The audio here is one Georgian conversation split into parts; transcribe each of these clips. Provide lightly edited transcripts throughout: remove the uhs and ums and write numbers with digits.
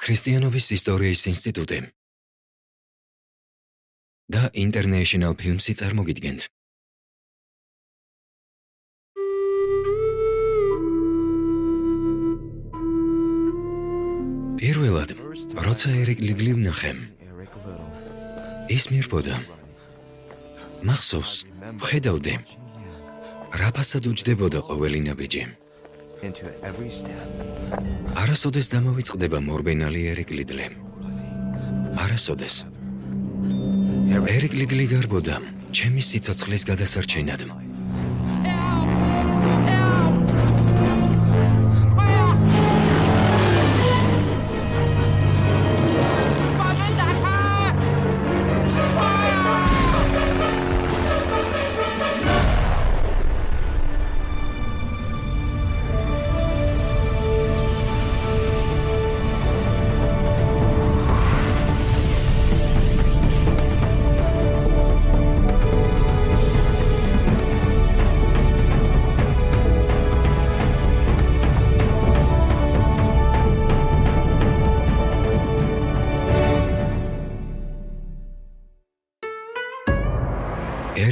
ქრისტიანობის ისტორიის ინსტიტუტი და International Filmsი წარმოგიდგენთ. პირველად, როცა ერიკ ლიდლი ვნახე, ის მირბოდა. მახსოვს, ვხედავდი, რა ფასად უჯდებოდა ყოველი ნაბიჯი. არასოდეს დამოვიწყდება მორბენალი ერიკ ლიდლი. არასოდეს. ერიკ ლიდლი გარბოდა ჩემი სიცოცხლის გადასარჩენად.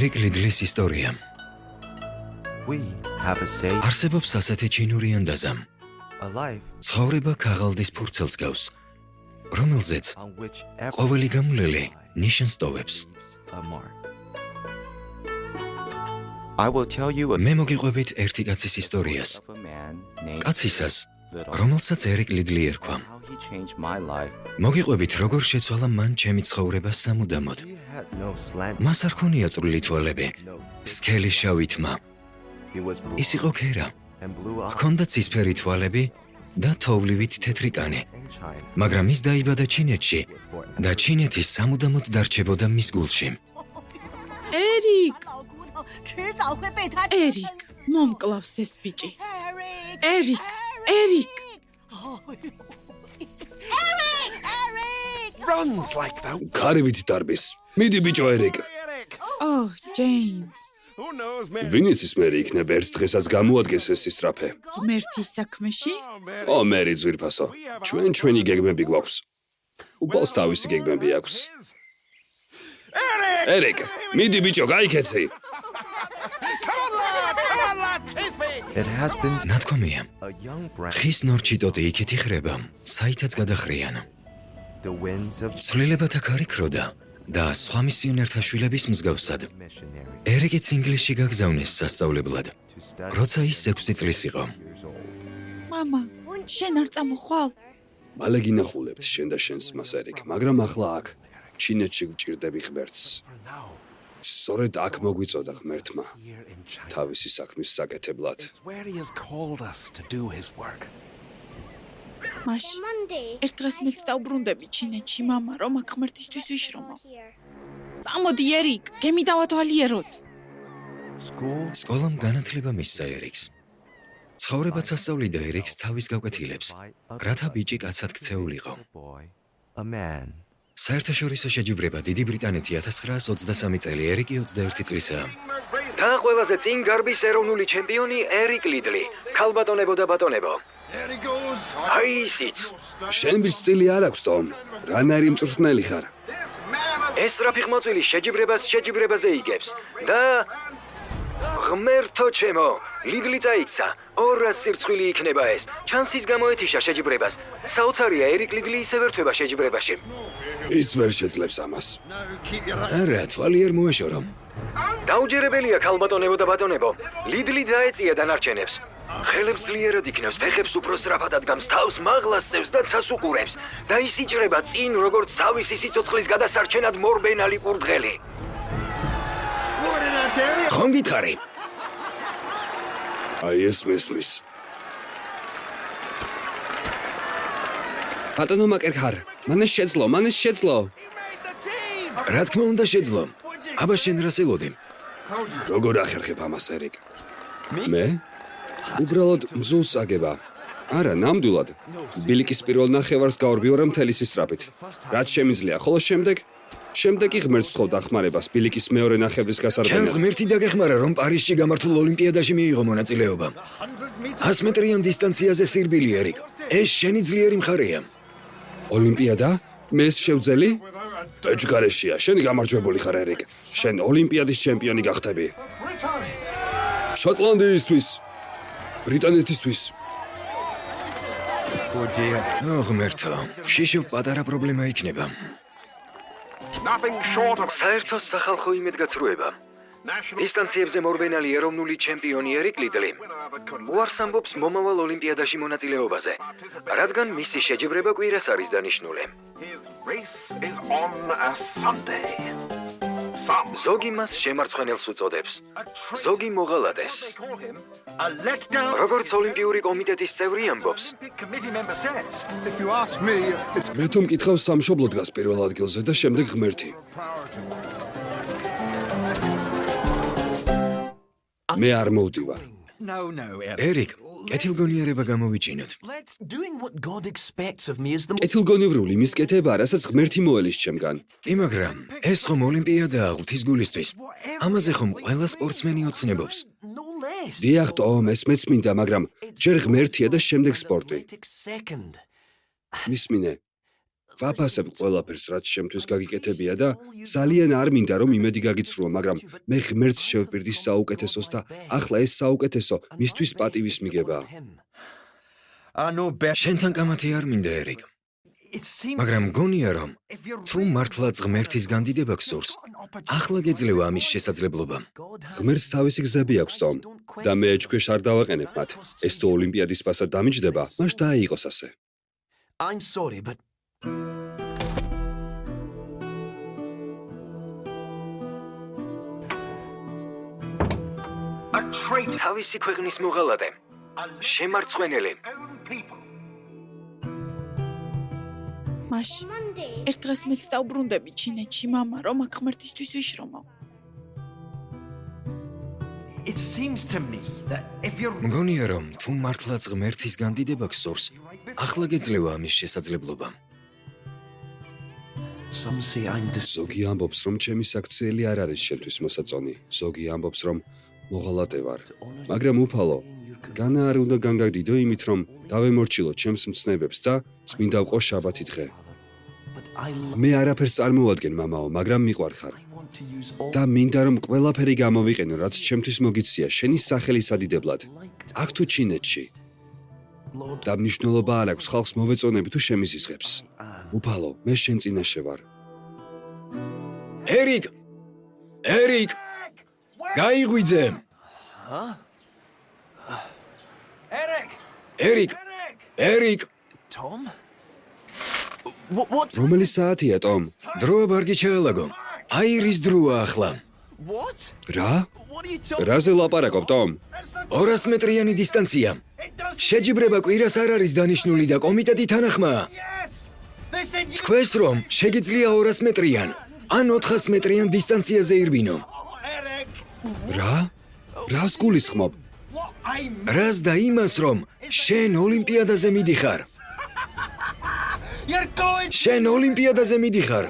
ერიკ ლიდლის ისტორია. არსებობს ასეთი ჩინური ანდაზა. ცხოვრება ქაღალდის ფურცელს გავს, რომელზეც ყოველი გამულელი ნიშანს ტოვებს. მე მოგიყვებით ერთი კაცის ისტორიას. კაცისას, რომელსაც ერიკ ლიდლი ერქვა. მოგიყვებით, როგორ შეცვალა მან ჩემი ცხოვრება სამუდამოდ. მას არ ქონია წვრილი თვალები, სქელი შავი თმა. ის იყო ქერა. ჰქონდა ცისფერი თვალები და თოვლივით თეთრი კანი. მაგრამ ის დაიბადა ჩინეთში და ჩინეთი სამუდამოდ დარჩებოდა მის გულში. ერიკ! ერიკ, მომკლავს ეს ბიჭი. ერიკ! ერიკ! Runs like the ქარივით დარბის. მიდი ბიჭო ერიკ. ოჰ, ჯეიმს. who knows man. ვინიც ის მერი იქნება ერთ დღესაც გამოადგეს ეს ისწრაფე. ღმერთის საქმეში? ო მერი ძვირფასო. ჩვენი გეგმები გვაქვს. უბრალოდ თავისი გეგმები აქვს. ერიკ, მიდი ბიჭო, გაიქეცი. ნათქვამია, ხის ნორჩი ტოტი იქით იხრება, საითაც გადახრიან. ცვლილებათა ქარი ქროდა და სხვა მისიონერთა შვილების მსგავსად. ერიკიც ინგლისში გაგზავნეს სასწავლებლად, როცა ის 6 წლის იყო. მამა, შენ არ წამოხვალ? მალე გინახულებთ შენ და შენს მას ერიკ, მაგრამ ახლა აქ ჩინეთში გვჭირდები ღმერთს. სწორედ აქ მოგვიწოდა ღმერთმა თავისი საქმის საკეთებლად. Where he has called us to do his work. მაშ, ერთ დღეს მეც დავბრუნდები ჩინეთში, მამა, რომ აქ ღმერთისთვის ვიშრომო. წამოდი ერიკ, გემი დავათვალიეროთ. სკოლამ განათლება მისცა ერიკს. ცხოვრებაც ასწავლიდა ერიკს თავის გაკვეთილებს, რათა ბიჭი კაცად ქცეულიყო. საერთაშორისო შეჯიბრება დიდი ბრიტანეთი 1923 წელი, ერიკი 21 წლისაა. და ყველაზე წინ გარბის ეროვნული ჩემპიონი ერიკ ლიდლი. ქალბატონებო და ბატონებო. There he goes. აი ისიც. შენ ბიჭ სტილი არ აქვს თომ? რანაირი მწვრთნელი ხარ? ეს სწრაფი ხმაწვილი შეჯიბრებაზე იგებს და ღმერთო ჩემო, ლიდლი წაიქცა. 200 სირცხვილი იქნება ეს. ჩანსის გამოეთიშა შეჯიბრებას. საოცარია, ერიკ ლიდლი ისევ ერთვება შეჯიბრებაში. ის ვერ შეძლებს ამას. No, keep your არა, თვალი არ მოეშორო. დაუჯერებელია ქალბატონებო და ბატონებო. ლიდლი დაეწია დანარჩენებს. ხელებს ძლიერად იქნევს, ფეხებს უფრო სწრაფად ადგამს, თავს მაღლა სწევს და ცას უყურებს და ის იჭრება წინ, როგორც თავისი სიცოცხლის გადასარჩენად მორბენალი კურდღელი. What did I tell you? ხომ გითხარი? აი ეს მესმის. ბატონო მაკერხარ, მანეს შეძლო. He made the team. რა თქმა უნდა შეძლო. აბა შენ რას ელოდი? როგორ ახერხებ ამას ერიკ? მე? უბრალოდ მზულს აგება. არა, ნამდვილად. ბილიკის პირველ ნახევარს გაორბივარ მთელი სისწრაფით. რაც შემიძლია, ხოლო შემდეგ კი ღმერთს ვთხოვ დახმარებას ბილიკის მეორე ნახევრის ჩემს გასარბენად. ღმერთი დაგეხმარა, რომ პარიზში გამართულ ოლიმპიადაში მიიღო მონაწილეობა. 100 მეტრიან დისტანციაზე სირბილი ერიკ. ეს შენი ძლიერი მხარეა. ოლიმპიადა? მე ეს შევძელი? ეჯგარეშია, შენი გამარჯვებული ხარ ერიკ. შენ ოლიმპიადის ჩემპიონი გახდები. შოტლანდიისთვის, ბრიტანეთისთვის. Oh dear. ღმერთო, შიშო პატარა პრობლემა იქნება. Nothing short of საერთო სახალხო იმედგაცრუება. დისტანციებზე მორბენალი ეროვნული ჩემპიონი ერიკ ლიდლი უარს ამბობს მომავალ ოლიმპიადაში მონაწილეობაზე, რადგან მისი შეჯიბრება კვირას არის დანიშნული. his race is on a Sunday. Some ზოგი მას შემარცხვენელს უწოდებს, ზოგი მოღალატეს. they call him a letdown. როგორც ოლიმპიური კომიტეტის წევრი ამბობს, Olympic committee member says. If you ask me, it's მე თუ მკითხავს სამშობლო დგას პირველ ადგილზე და შემდეგ ღმერთი. მე არ მოვდივარ. No, Eric. ერიკ, კეთილგონიარება გამოვიჩინოთ. Let's doing what God expects of me is the კეთილგონივრული მისკეთება, რასაც ღმერთი მოელის ჩემგან. კი, მაგრამ ეს ხომ ოლიმპიადაა ღვთისგულისთვის. ამაზე ხომ ყველა სპორტსმენი ოცნებობს. no less. დიახ, ტომ, ეს მეც მინდა, მაგრამ ჯერ ღმერთია და შემდეგ სპორტი. Second. მისმინე. ვაფასებ ყველაფერს, რაც შემთთვის გაგიკეთებია და ძალიან არ მინდა რომ იმედი გაგიცრუო, მაგრამ მე ღმერთს შევპირდი საუკეთესოს და ახლა ეს საუკეთესო მისთვის პატივის მიგებაა. I know better. შენთან კამათი არ მინდა, ერიკ, It seems მაგრამ მგონია რომ if you're თუ მართლაც ღმერთის განდიდება გსურს, ახლა გეძლევა ამის შესაძლებლობა. God has ღმერთს თავისი გზები აქვს, ტომ, და მე ეჭქვეშ არ დავაყენებ მათ. ეს თუ ოლიმპიადის პასად დამიჯდება, მაშ დააიღოს ასე. I'm sorry, but A traitor. თავისი ქვეყნის მოღალატე, შემარცხვენელი. Own people. მაშ ერთ დღეს მეც დავბრუნდები ჩინეთში, მამა, რომ აქ ღმერთისთვის ვიშრომავ. it seems to me that if you're მგონია რომ თუ მართლაც ღმერთის განდიდება გსურს, ახლა გეძლევა ამის შესაძლებლობა. some say I'm ზოგი ამბობს, რომ ჩემი საქციელი არ არის შენთვის მოსაწონი. ზოგი ამბობს, რომ მოღალატე ვარ. მაგრამ უფალო, განა არ უნდა განგაგდიდო იმით, რომ დავემორჩილო ჩემს მცნებებს და წმინდა ვყო შაბათი დღე. but I მე არაფერს წარმოვადგენ, მამაო, მაგრამ მიყვარხარ. want to use all და მინდა რომ ყველაფერი გამოვიყენო, რაც ჩემთვის მოგიცია, შენი სახელის ადიდებლად. აქ თუ ჩინეთში. Lord და მნიშვნელობა არ აქვს ხალხს მოვეწონები თუ შემიზიზღებს. უფალო, მე შენ წინაშე ვარ. ერიკ! ერიკ! გაიღვიძე! Eric! ერიკ! ერიკ! Tom? What? რომელი საათია, ტომ? დროა ბარგი ჩაალაგო. აირის დროა ახლა. What? რა? What are you talking? რაზე ლაპარაკობ, ტომ? 200 მეტრიანი დისტანცია. შეჯიბრება კვირას არ არის დანიშნული და კომიტეტი თანახმაა. Yes. They said you. თქვენს რომ შეგიძლია 200 მეტრიან ან 400 მეტრიან დისტანციაზე ირბინო. Eric. რა? რას გულისხმობ? What I mean. რას და იმას რომ შენ ოლიმპიადაზე მიდიხარ. You're going. შენ ოლიმპიადაზე მიდიხარ.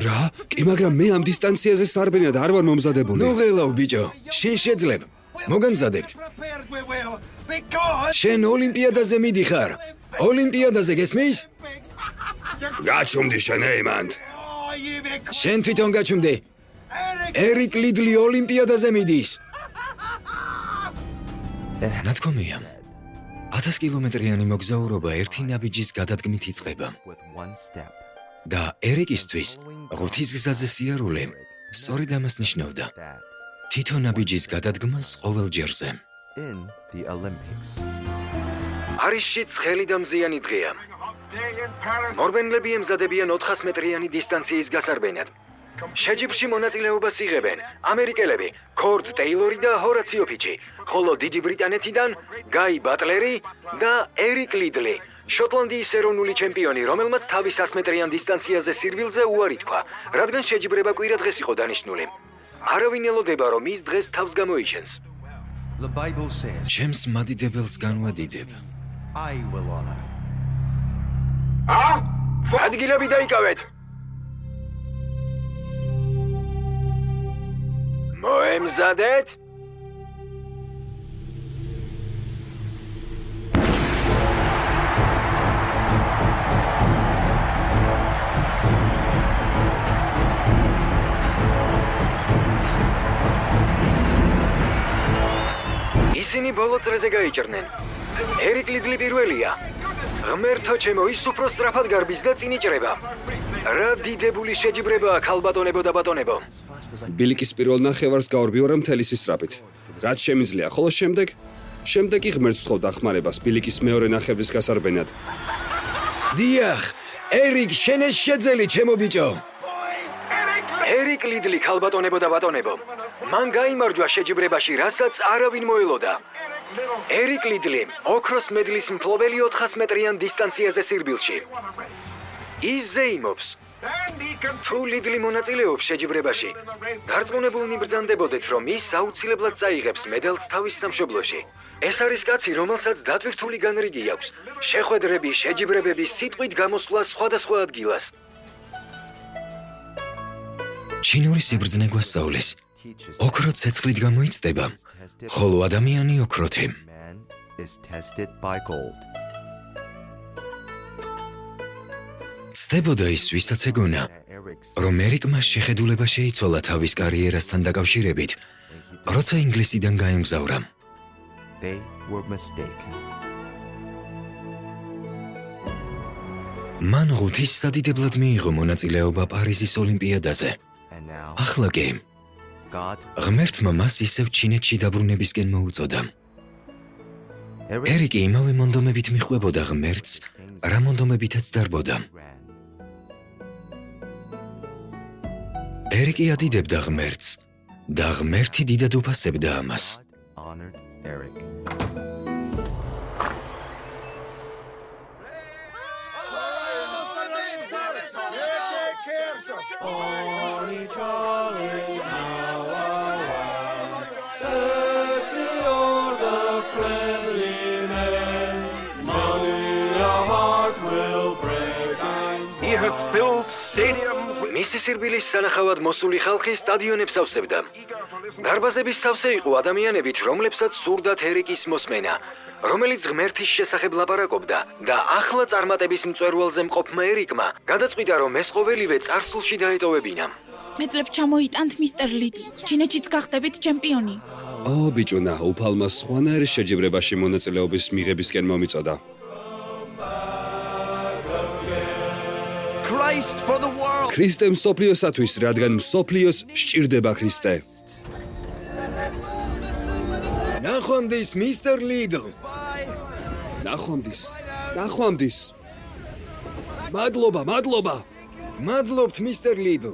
რა? კი, მაგრამ მე ამ დისტანციაზე სარბენად არ ვარ მომზადებული. ნუ ღელავ ბიჭო, შენ შეძლებ. მოგამზადებთ. Prepared we will. Because. შენ ოლიმპიადაზე მიდიხარ. ოლიმპიადაზე გესმის? გაჩუმდი შენ ეიმანდ. Oh, you make. შენ თვითონ გაჩუმდი. Eric. ერიკ ლიდლი ოლიმპიადაზე მიდის. ნათქვამია. 1000 კილომეტრიანი მოგზაურობა ერთი ნაბიჯის გადადგმით იწყება. with one step. და ერიკისთვის ღვთისგზაზე სიარული სწორედ ამას ნიშნავდა. That თითო ნაბიჯის გადადგმას ყოველ ჯერზე. in the Olympics. პარიზში ცხელი და მზიანი დღეა. Day in Paris. მორბენლები ემზადებიან 400 მეტრიანი დისტანციის გასარბენად. შეჯიბრში მონაწილეობას იღებენ ამერიკელები კორდ ტეილორი და ჰორაციო ფიჩი, ხოლო დიდი ბრიტანეთიდან გაი ბატლერი და ერიკ ლიდლი, შოტლანდიის ეროვნული ჩემპიონი, რომელმაც თავის 100 მეტრიან დისტანციაზე სირბილზე უარი თქვა, რადგან შეჯიბრება კვირა დღეს იყო დანიშნული. არავინ ელოდება, რომ ის დღეს თავს გამოიჩენს. The Bible says, ჩემს მადიდებელს განვადიდებ. I will honor. ადგილები დაიკავეთ. მოემზადეთ. ისინი ბოლო წრეზე გაიჭრნენ. ერიკლიდლი პირველია. ღმერთო ჩემო, ის უფრო სწრაფად გარბის და წინ იჭრება. რა დიდებული შეჯიბრებაა, ქალბატონებო და ბატონებო. ბილიკის პირველ ნახევარს გაორბიორა მთელი სისწრაფით. რაც შემიძლია, ხოლო შემდეგ კი ღმერთს ვთხოვდა ხმარებას ბილიკის მეორე ნახევრის გასარბენად. დიახ, ერიკ, შენ ეს შეძელი, ჩემო ბიჭო. ერიკლიდლი, ქალბატონებო და ბატონებო. მან გაიმარჯვა შეჯიბრებაში, რასაც არავინ მოელოდა. ერიკლიდლი, ოქროს მედლის მფლობელი 400 მეტრიან დისტანციაზე სირბილში. ის ზეიმობს. თუ ლიდლი მონაწილეობს შეჯიბრებაში, გარწმუნებულნი ბრძანდებოდეთ, რომ ის აუცილებლად წაიღებს მედალს თავის სამშობლოში. ეს არის კაცი, რომელსაც დატვირთული განრიგი აქვს. შეხვედრები, შეჯიბრებები, სიტყვით გამოსვლა სხვადასხვა ადგილას. ჩინური სიბრძნე გვასწავლის. ოქრო ცეცხლით გამოიწდება, ხოლო ადამიანი ოქროთი. Man is tested by gold. ცდებოდა ის, ვისაც ეგონა, რომ ერიკმა შეხედულება შეიცვალა თავის კარიერასთან დაკავშირებით, როცა ინგლისიდან გაემგზავრა. They were mistaken. მან ღვთის სადიდებლად მიიღო მონაწილეობა პარიზის ოლიმპიადაზე. And now ახლა კი God ღმერთმა მას ისევ ჩინეთში დაბრუნებისკენ მოუწოდა. ერიკი იმავე მონდომებით მიხვებოდა ღმერთს, რა მონდომებითაც დარბოდა. ran. ერიკი ადიდებდა ღმერთს და ღმერთი დიდად უფასებდა ამას. God honored Eric. He has filled stadiums with მისი სირბილის სანახავად მოსული ხალხი სტადიონებს ავსებდა. დარბაზების სავსე იყო ადამიანებით, რომლებსაც სურდათ ერიკის მოსმენა, რომელიც ღმერთის შესახებ ლაპარაკობდა და ახლა წარმატების მწვერვალზე მყოფმა ერიკმა გადაწყვიტა, რომ ეს ყოველივე წარსულში დაეტოვებინა. მეტლებ ჩამოიტანთ მისტერ ლიდლ. ჩინეთშიც გახდებით ჩემპიონი. ო ბიჭუნა, უფალმა სხვანაირი შეჯიბრებაში მონაწილეობის მიღებისკენ მომიწოდა. Christ for the world. ქრისტე მსოფლიოსათვის, რადგან მსოფლიოს სჭირდება ქრისტე. ნახვამდის, მისტერ ლიდლ. ნახვამდის. მადლობა. მადლობთ, მისტერ ლიდლ.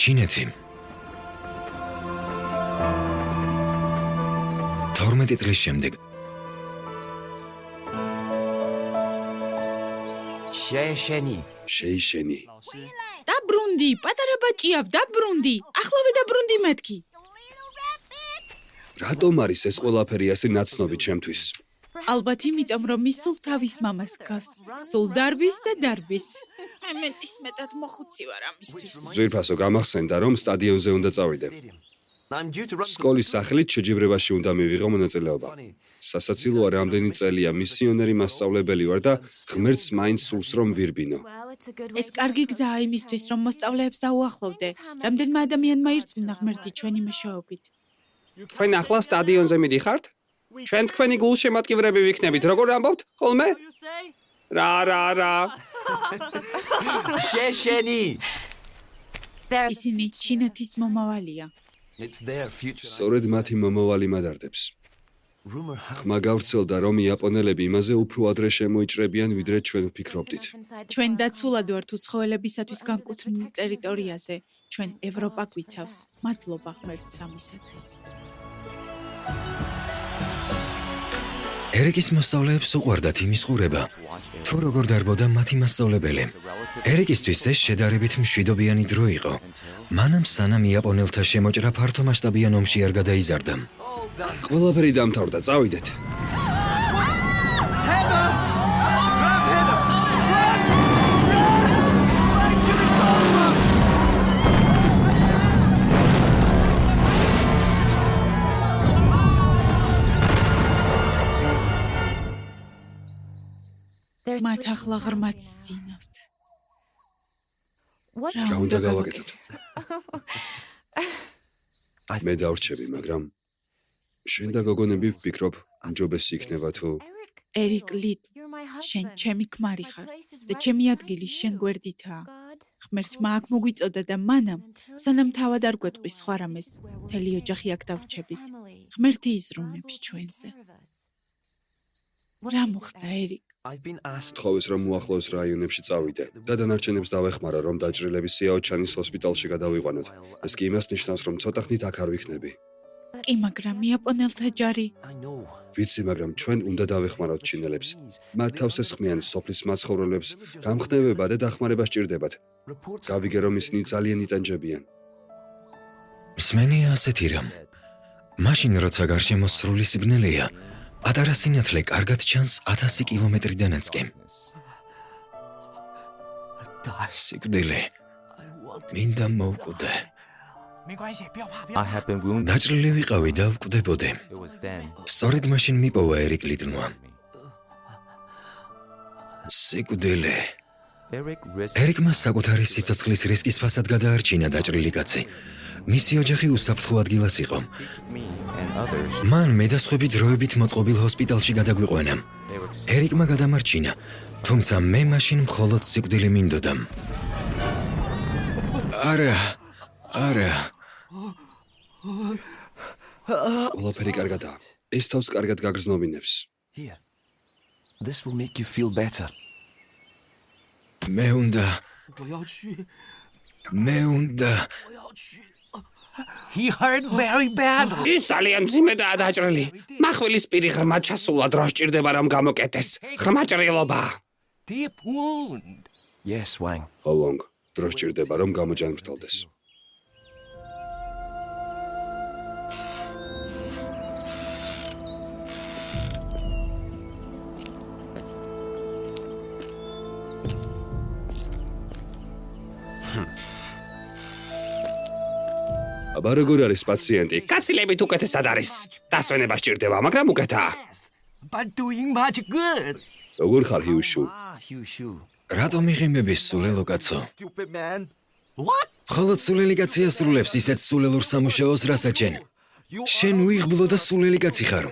ჩინეთი 12 წლის შემდეგ შეიშენი. დაბრუნდი, პატარა ბაჭია, დაბრუნდი. ახლავე დაბრუნდი მეთქი. რატომ არის ეს ყველაფერი ასე ნაცნობი ჩემთვის? ალბათ იმიტომ, რომ ის სულ თავის მამას გავს. სულ დარბის და დარბის. მეტის მეტად მოხუცი ვარ ამისთვის. ძვირფასო გამახსენდა, რომ სტადიონზე უნდა წავიდე. I'm due to run. სკოლის სახელით შეჯიბრებაში უნდა მივიღო მონაწილეობა. სასაცილოა, რამდენი წელია მისიონერი მასწავლებელი ვარ და ღმერთს მაინც სურს რომ ვირბინო. ეს კარგი გზაა იმისთვის, რომ მოსწავლეებს დაუახლოვდე. რამდენმა ადამიანმა ირწმუნა ღმერთი ჩვენი მეშვეობით. თქვენ ახლა სტადიონზე მიდიხართ? ჩვენ თქვენი გულშემატკივრები ვიქნებით. როგორ ამბობთ? ხოლმე? რა. ისინი ჩინეთის მომავალია. It's their future. სწორედ მათი მომავალი მადარდებს. Rumor has ხმა გავრცელდა, რომ იაპონელები იმაზე უფრო ადრე შემოიჭრებიან, ვიდრე ჩვენ ვფიქრობდით. ჩვენ დაცულად ვართ უცხოელებისათვის განკუთვნილ ტერიტორიაზე. ჩვენ ევროპა გვიცავს. მადლობა ღმერთს ამისათვის. ერიკის მოსწავლეებს უყვარდათ იმის ყურება, თუ როგორ დარბოდა მათი მასწავლებელი. ერიკისთვის ეს შედარებით მშვიდობიანი დრო იყო. მანამ სანამ იაპონელთა შემოჭრა ფართომასშტაბიან ომში არ გადაიზარდა. ყველაფერი დამთავრდა, წავიდეთ. მათ ახლა ღრმაც სძინავთ. რა უნდა გავაკეთოთ? მე დავრჩები, მაგრამ შენ და გოგონები ვფიქრობ, მჯობესი იქნება თუ ერიკ ლიდ, შენ ჩემი ქმარი ხარ და ჩემი ადგილი შენ გვერდითაა. ღმერთმა აქ მოგვიწოდა და მანამ, სანამ თავად არ გვეტყვის სხვა რამეს, მთელი ოჯახი აქ დავრჩებით. ღმერთი იზრუნებს ჩვენზე. რა მოხდა, ერიკ? I've been asked თხოვეს რომ უახლოეს რაიონებში წავიდე და დანარჩენებს დავეხმარა რომ დაჭრილები სიაოჩანის ჰოსპიტალში გადავიყვანოთ. ეს კი იმას ნიშნავს რომ ცოტა ხნით აქ არ ვიქნები. კი, მაგრამ იაპონელთა ჯარი I know. ვიცი, მაგრამ ჩვენ უნდა დავეხმაროთ ჩინელებს. მათ თავს ესხმიან სოფლის მაცხოვრებლებს, გამხნევება და დახმარება სჭირდებათ. Reports გავიგე რომ ისინი ძალიან იტანჯებიან. მსმენია ასეთი რამ. მაშინ როცა გარშემო სრული სიბნელეა, პატარა სინათლე კარგად ჩანს 1000 კილომეტრიდანაც კი. სიკვდილი მინდა მოვკვდე. I have been wounded. დაჭრილი ვიყავი და ვკვდებოდი. It was then. სწორედ მაშინ მიპოვა ერიკ ლიდლმა. სიკვდილი. Eric risked ერიკმა საკუთარი სიცოცხლის რისკის ფასად გადაარჩინა დაჭრილი კაცი. მისი ოჯახი უსაფრთხო ადგილას იყო. me and others. მან მე და სხვები დროებით მოწყობილ ჰოსპიტალში გადაგვიყვანა. ერიკმა გადამარჩინა, თუმცა მე მაშინ მხოლოდ სიკვდილი მინდოდა. არა. ყველაფერი კარგადაა. ეს თავს კარგად გაგრძნობინებს. here. This will make you feel better. მე უნდა He hurt very badly. ის ძალიან მძიმედაა დაჭრილი. מחვილის პირი ღრმა ჩასულა, დრო სჭირდება რომ გამოკეტეს. ღრმა ჭრილობა. Deep wound. Yes, Wang. ჰოლონგ, დრო სჭირდება რომ გამოჯანმრთელდეს. აბა როგორ არის პაციენტი? კაცილებით უკეთესად არის. დასვენება სჭირდება, მაგრამ უკეთაა. But doing much good. როგორ ხარ ჰიუშუ? Hushu. რატომ იღიმების სულელო კაცო? Stupid man. What? ხოლო სულელი კაცი ასრულებს ისეთ სულელურ სამუშაოს, რასაც შენ. შენ უიღბლო და სულელი კაცი ხარ.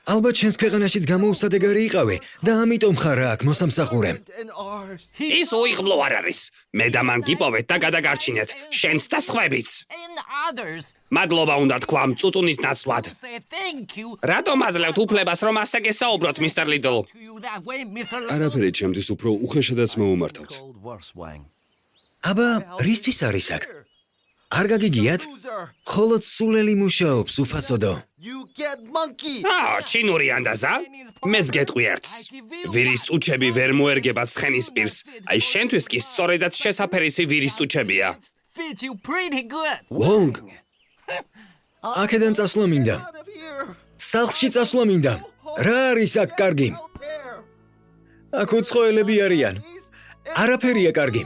ალბათ შენს ქვეყანაშიც გამოუსადეგარი იყავი და ამიტომ ხარ აქ მოსამსახურე. And ours. ის უიღბლო არ არის. მე და მან გიპოვეთ და გადაგარჩინეთ. შენც და სხვებიც. And others მადლობა უნდა თქვა წუწუნის ნაცვლად. say thank you რატომ აძლევთ უფლებას რომ ასე გესაუბროთ, მისტერ ლიდლ? to you that way, Mr. არაფერი ჩემთვის უფრო უხეშადაც მოუმართავთ. Cold worse, Wang. აბა, რისთვის არის აქ? არ გაგიგიათ? Loser. ხოლოდ სულელი მუშაობს უფასოდო. You get monkey. ჩინური ანდაზა? მეც გეტყვი ერთს. ვირის წუჩები ვერ მოერგებათ ცხენის პირს. აი შენთვის კი სწორედაც შესაფერისი ვირის წუჩებია. Fit you pretty good. ვონგ, აქედან წასვლა მინდა. Out of here. სახლში წასვლა მინდა. რა არის აქ კარგი? Help here. აქ უცხოელები არიან. Please. არაფერია კარგი.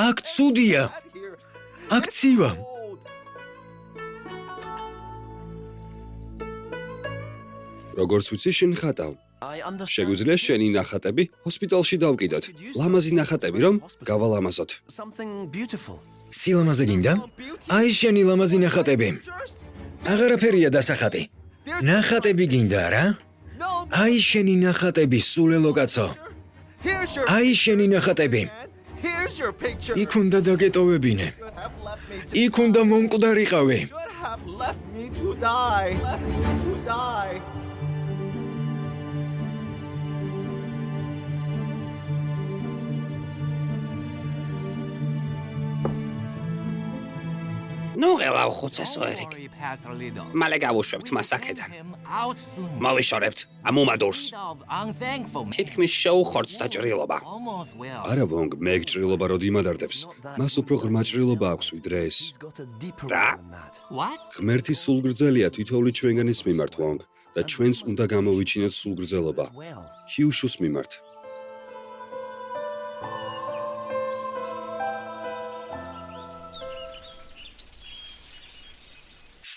აქ ცუდია. Out here. აქ ცივა. Cold. როგორც ვიცი, შენ ხატავ. I understand. შეგვიძლია შენი ნახატები ჰოსპიტალში დავკიდოთ. ლამაზი ნახატები რომ გავალამაზოთ. Something beautiful. სილამაზე გინდა? აი შენი ლამაზი ნახატები. აღარაფერია დასახატი. ნახატები გინდა რა? No. აი შენი ნახატები, სულელო კაცო. Here's your აი შენი ნახატები. man. Here's your picture. იქ უნდა დაგეტოვებინე. Should have left me to იქ უნდა მომკვდარიყავი. should have left me to die. Left me to die. ნუ ღელავ ხუცესო ერიკ. Sorry, Pastor Lido. მალე გავუშვებთ მას აქედან. Him out soon. მოვიშორებთ ამომადურს. Of unthankful man. თითქმის შეუხორცს დაჭრილობა. Almost well. არა ვონგ, მე გჭრილობა რო იმადარდებს. მას უფრო ღრმა ჭრილობა აქვს ვიდრე ეს. He's got a deeper Რა? one than that. What? ღმერთი სულგრძელია თითოეული ჩვენგანის მიმართ ვონგ და ჩვენც უნდა გამოვიჩინოთ სულგრძელობა. Well. ჰიუშუს მიმართ.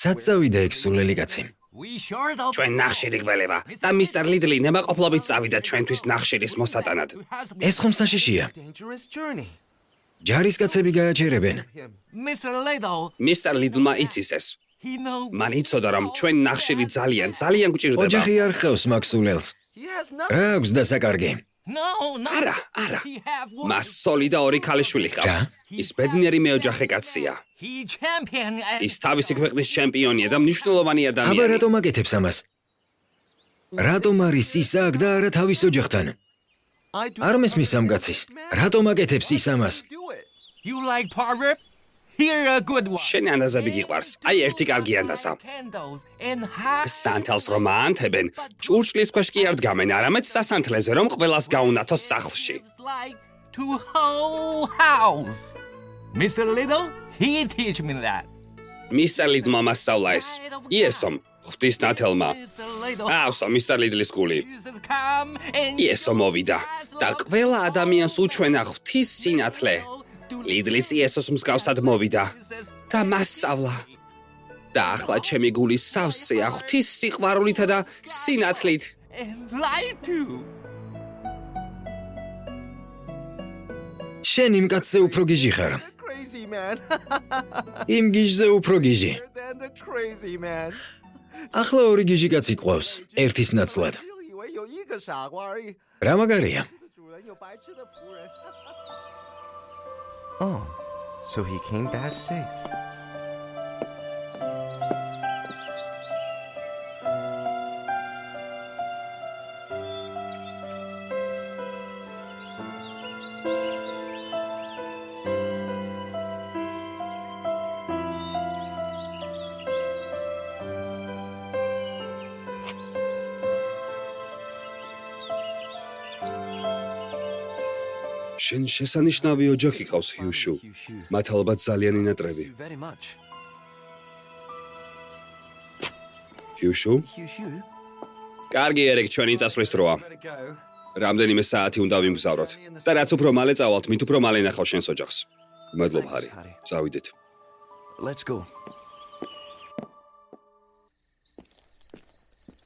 სად წავიდა ეგ სულელი კაცი? We sure don't. ჩვენ ნახშირი გველება და მისტერ ლიდლი ნებაყოფლობით წავიდა ჩვენთვის ნახშირის მოსატანად. ეს ხომ საშიშია? Dangerous journey. ჯარისკაცები გააჩერებენ. Mr. Little, მისტერ ლიდლმა იცის ეს. he knows. მან იცოდა რომ ჩვენ ნახშირი ძალიან გჭირდება. ოჯახი არ ხავს მაქსულელს. He has nothing. რა აქვს დასაკარგი? No, no. არა, არა. He have one. მას სოლი და ორი ქალიშვილი ხავს. ის ბედნიერი მეოჯახე კაცია. He champion. ის თავისი ქვეყნის ჩემპიონია და მნიშვნელოვანი აბა ადამიანი. რატომ აკეთებს ამას? რატომ არის ის აქ და არა თავის ოჯახთან? I do არ not მესმის ამ კაცის. რატომ აკეთებს ის ამას? do it. You like proverb? Here a good one. შენ ანდაზები გიყვარს. აი ერთი კარგი ანდაზა. Candles and hot. სანთელს რომ აანთებენ, ჭურჭლის ქვეშ კი არ დგამენ, არამედ სასანთლეზე რომ ყველას გაუნათოს სახლში. It's like to whole house. Mr. Little, he teach me that. მისტერ ლიდლმა მასწავლა ეს. იესომ, ღვთის ნათელმა. Mr. Little. ავსო, მისტერ ლიდლის გული. Jesus come and იესო მოვიდა და ყველა ადამიანს უჩვენა ღვთის სინათლე. ლიდლიც იესოს მსგავსად მოვიდა და მასწავლა. და ახლა ჩემი გული სავსეა ღვთის სიყვარულითა და სინათლით. and lie too. შენ იმ კაცზე უფრო გიჟი ხარ. The crazy man. იმ გიჟზე უფრო გიჟი. Than the crazy man. ახლა ორი გიჟი კაცი ყავს, ერთის ნაცვლად. 以为有一个傻瓜而已。 რა მაგარია? 主人有白痴的仆人。Oh, so he came back safe. შენ შესანიშნავი ოჯახი ყავს ჰიუშუ. მათ ალბათ ძალიან ინატრები. Very much. ჰიუშუ? კარგი ერიკ, ჩვენი წასვლის დროა. რამდენიმე საათი უნდა ვიმგზავროთ. და რაც უფრო მალე წავალთ, მით უფრო მალე ნახავ შენს ოჯახს. მადლობ, ჰარი. წავიდეთ. Let's go.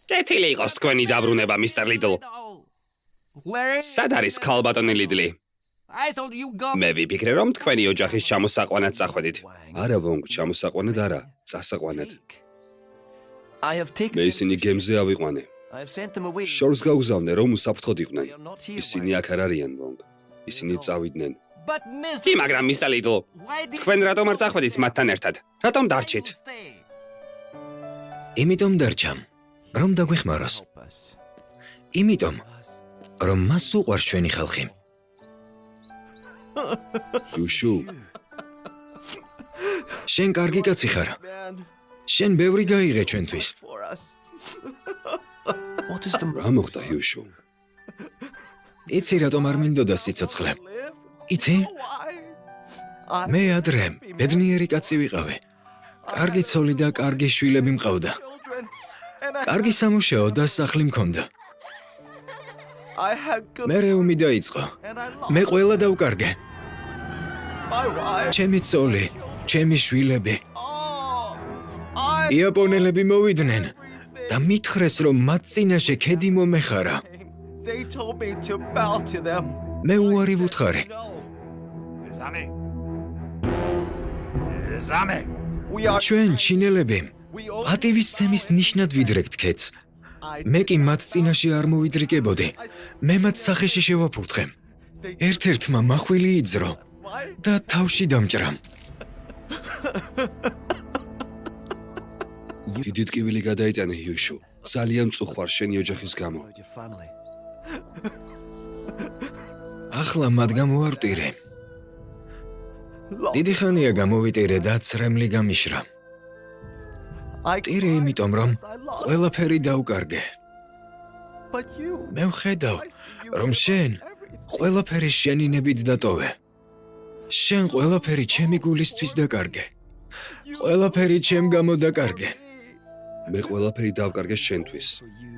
კეთილი იყოს თქვენი დაბრუნება, მისტერ ლიდლ. Where? სად არის ქალბატონი ლიდლი? I told you go. მე ვიფიქრე რომ თქვენი ოჯახის ჩამოსაყვანად წახვედით. არა ვონგ, ჩამოსაყვანად არა, წასაყვანად. I have taken. მე ისინი გემზე ავიყვანე. I have sent them away. შორს გავგზავნე რომ უსაფრთხოდ იყვნენ. They are not here. ისინი აქ არ არიან ვონგ. ისინი წავიდნენ. But Mr. კი, მაგრამ მისტერ ლიდლ, Why did თქვენ რატომ არ წახვედით მათთან ერთად? რატომ დარჩით? stay? იმიტომ დარჩა, რომ დაგვეხმაროს. Help us. იმიტომ, რომ მას უყვარს ჩვენი ხალხი. ჰიუშუ, შენ კარგი კაცი ხარ. Man, შენ ბევრი გაიღე ჩვენთვის. for us. What is the რა მოხდა ჰიუშუ? იცი რატომ არ მინდოდა სიცოცხლე? Live? იცი? Why? მე ადრე ბედნიერი კაცი ვიყავი. კარგი ცოლი და კარგი შვილები მყავდა. Children. And კარგი სამუშაო და სახლი მქონდა. I had good. მერე ომი დაიწყო. And I მე lost ყველა დავკარგე. my wife. ჩემი ცოლი, ჩემი შვილები. Oh, I. იაპონელები მოვიდნენ და მითხრეს რომ მათ წინაშე ქედი მომეხარა. They told me to bow to them. მე უარი ვუთხარი. No. We are. ჩვენ ჩინელები We all. პატივისცემის ნიშნად ვიდრეკთ ქედს. მე კი მათ წინაშე არ მოვიდრიკებოდი. მე მათ სახეში შევაფურთხე. ერთ-ერთმა მახვილი იძრო Why? და თავში დამჭრა. დიდი ტკივილი გადაიტანე ჰიუშუ. ძალიან წუხვარ შენი ოჯახის გამო. your family? ახლა მათ გამოვარტირე. დიდი ხანია გამოვიტირე და ცრემლი გამიშრა. I. ტირე იმიტომ რომ ყველაფერი დავკარგე. But you. მე ვხედავ I see you. რომ შენ ყველაფერი შენინებით დატოვე. შენ ყველაფერი ჩემი გულისთვის დაკარგე. ყველაფერი ჩემ გამო დაკარგე. მე ყველაფერი დავკარგე შენთვის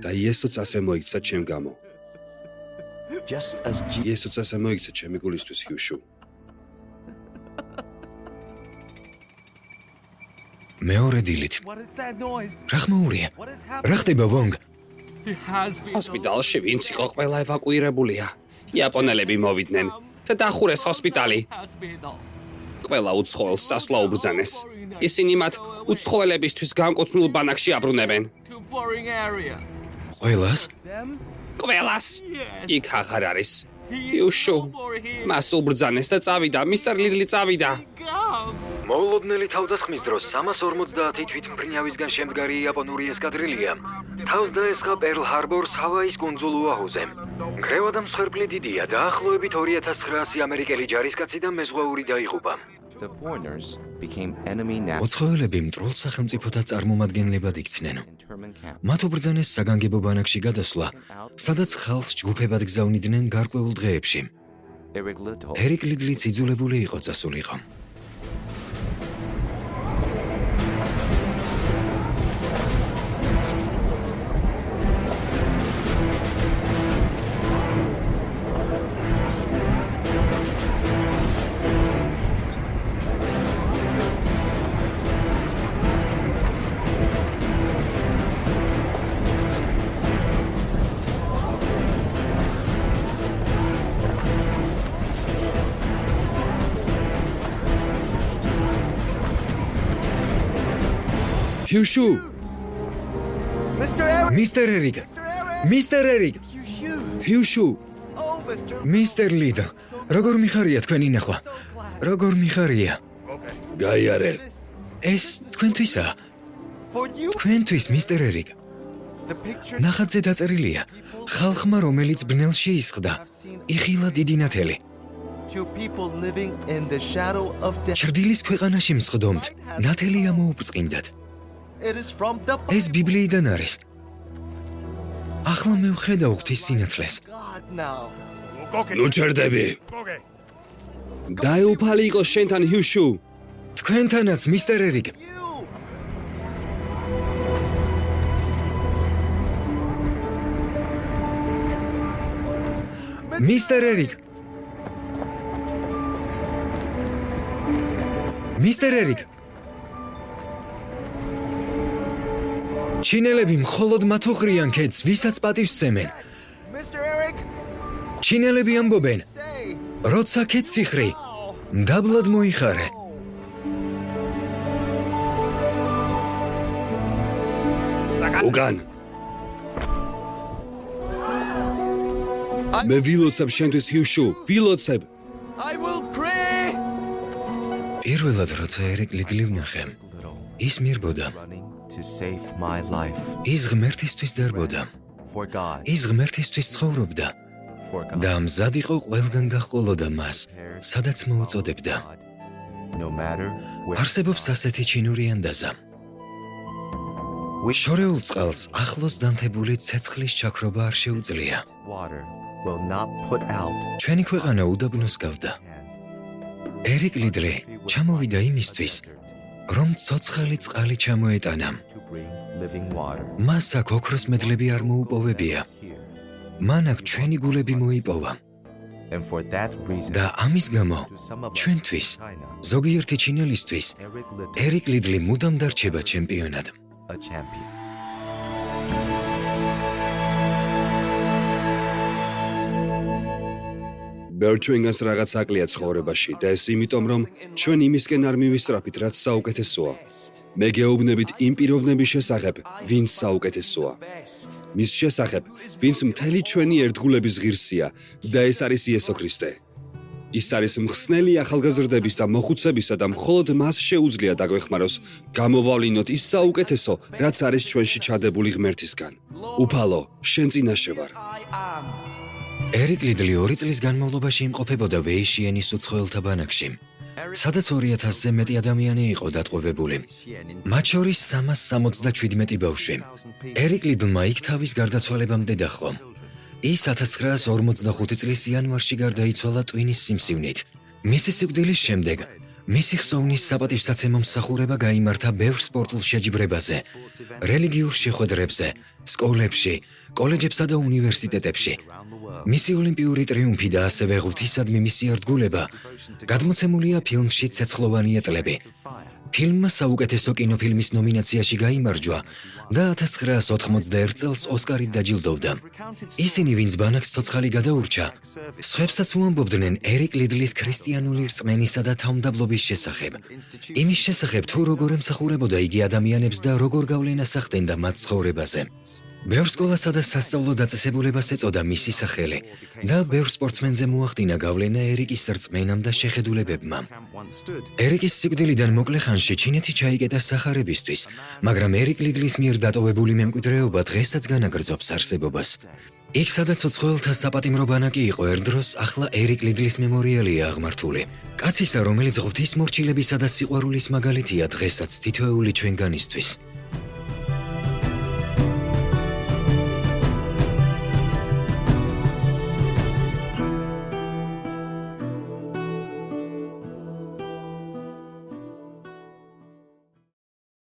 და იესოც ასე მოიქცა ჩემ გამო. Just as იესოც ასე მოიქცა ჩემი გულისთვის ჰიუშუ. მეორე დილით What is that noise? რა ხმაურია? What is რა happening? ხდება ვონგ? he has been ჰოსპიტალში ვინც იყო ყველა ევაკუირებულია. იაპონელები მოვიდნენ და დახურეს ჰოსპიტალი. Hospital. ყველა უცხოელს სასვლა უბრძანეს. ისინი მათ უცხოელებისთვის განკუთვნილ ბანაკში აბრუნებენ. To foreign area. ყველას? ყველას. იქ აღარ არის. იუშუ. მას უბრძანეს და წავიდა. მისტერ ლიდლი წავიდა. Come. მოულოდნელი თავდასხმის დროს 350 თვითმფრინავისგან შემდგარი იაპონური ესკადრილია თავს დაესხა პერლ ჰარბორს ჰავაის კუნძულ ოაჰუზე. გრევა და მსხვერპლი დიდია, დაახლოებით 2900 ამერიკელი ჯარისკაცი და მეზღვაური დაიღუპა. The foreigners became enemy nationals მოცხოელები მტრულ სახელმწიფოთა წარმომადგენლებად იქცნენ. in internment camp. მათ უბრძანეს საგანგებო ბანაკში გადასვლა, სადაც ხალხს ჯგუფებად გზავნიდნენ გარკვეულ დღეებში. Eric Liddell ერიკ ლიდლიც იძულებული იყო წასულიყო. ჰიუშუ. Mr. Eric! მისტერ ერიკ! მისტერ ერიკ! ჰიუშუ. Oh, Mr. მისტერ ლიდ! როგორ მიხარია თქვენი ნახვა? როგორ მიხარია? გაიარე. ეს თქვენთვისაა. For you, თქვენთვის მისტერ ერიკ. the picture ნახატზე დაწერილია ხალხმა რომელიც ბნელში ისხდა იხილა დიდი ნათელი. to people living in the shadow of death. ჩრდილის ქვეყანაში მსხდომთ ნათელი ამოუბრწყინდათ. It is from the ეს ბიბლიიდან არის. ახლა მე ვხედავ ღვთის სინათლეს. God now. ნუ ჩერდები. დაეუფალი იყოს შენთან ჰიუშუ. თქვენთანაც მისტერ ერიკ. You! მისტერ ერიკ. მისტერ ერიკ. ჩინელები მხოლოდ მათ უხრიან ქედს, ვისაც პატივს სცემენ. Mr. Eric, ჩინელები ამბობენ, say, როცა ქედს იხრი, დაბლად მოიხარე. უგან. მე ვილოცებ შენთვის ჰიუშუ. ვილოცებ. I will pray. პირველად როცა ერიკ ლიდლი ვნახე, ის მირბოდა, Running to save my life. ის ღმერთისთვის დარბოდა, For God. ის ღმერთისთვის ცხოვრობდა For God. და მზად იყო ყველგან გაჰყოლოდა მას, სადაც მოუწოდებდა. No matter where არსებობს ასეთი ჩინური ანდაზა. შორეულ წყალს ახლოს დანთებული ცეცხლის ჩაქრობა არ შეუძლია. water will not put out ჩვენი ქვეყანა უდაბნოს გავდა. and ერიკ ლიდლი ჩამოვიდა იმისთვის, რომ ცოცხალი წყალი ჩამოეტანა. to bring living water მას აქ ოქროს მედლები არ მოუპოვებია. here. მან აქ ჩვენი გულები მოიპოვა And for that reason, და ამის გამო to some of us ჩვენთვის, in China, ზოგიერთი ჩინელისთვის, Eric Liddell, ერიკ ლიდლი მუდამ დარჩება ჩემპიონად. a champion. ბევრ ჩვენგანს რაღაც აკლია ცხოვრებაში და ეს იმიტომ რომ ჩვენ იმისკენ არ მივისწრაფით რაც საუკეთესოა. მე გეუბნებით იმ პიროვნების შესახებ, ვინც საუკეთესოა. მის შესახებ, ვინც მთელი ჩვენი ერთგულების ღირსია და ეს არის იესო ქრისტე. ის არის მხსნელი ახალგაზრდების და მოხუცებისა და მხოლოდ მას შეუძლია დაგვეხმაროს გამოვავლინოთ ის საუკეთესო, რაც არის ჩვენში ჩადებული ღმერთისგან. უფალო, შენ წინაშე ვარ. I am. ერიკ ლიდლი 2 წლის განმავლობაში იმყოფებოდა ვეიშიენის უცხოელთა ბანაკში, სადაც 2000-ზე მეტი ადამიანი იყო დატყვევებული. მათ შორის 377 ბავშვი. ერიკ ლიდლმა იქ თავის გარდაცვალებამდე დაჰყო. ის 1945 წლის იანვარში გარდაიცვალა ტვინის სიმსივნით. მისი სიკვდილის შემდეგ მისი ხსოვნის საპატივსაცემო მსახურება გაიმართა ბევრ სპორტულ შეჯიბრებაზე, რელიგიურ შეხვედრებზე, სკოლებში, კოლეჯებსა და უნივერსიტეტებში. მისი ოლიმპიური ტრიუმფი და ასევე ღვთისადმი მისი ერთგულება გადმოცემულია ფილმში „ცეცხლოვანი ეტლები“ ფილმმა საუკეთესო კინოფილმის ნომინაციაში გაიმარჯვა და 1991 წელს ოსკარით დაჯილდოვდა. ისინი, ვინც ბანაკს ცოცხალი გადაურჩა, სხვებსაც უამბობდნენ ერიკ ლიდლის ქრისტიანული რწმენისა და თავმდაბლობის შესახებ. იმის შესახებ, თუ როგორ ემსახურებოდა იგი ადამიანებს და როგორ გავლენას ახდენდა მათ ცხოვრებაზე. ბევრ სკოლასა და სასწავლო დაწესებულებას ეწოდა მისი სახელი და ბევრ სპორტსმენზე მოახდინა გავლენა ერიკის რწმენამ და შეხედულებებმა. ერიკის სიკვდილიდან მოკლე ხანში ჩინეთი ჩაიკეტა სახარებისთვის, მაგრამ ერიკ ლიდლის მიერ დატოვებული მემკვიდრეობა დღესაც განაგრძობს არსებობას. იქ, სადაც უცხოელთა საპატიმრო ბანაკი იყო ერდროს, ახლა ერიკ ლიდლის მემორიალია აღმართული. კაცისა, რომელიც ღვთის მორჩილებისა და სიყვარულის მაგალითია დღესაც თითოეული ჩვენგანისთვის.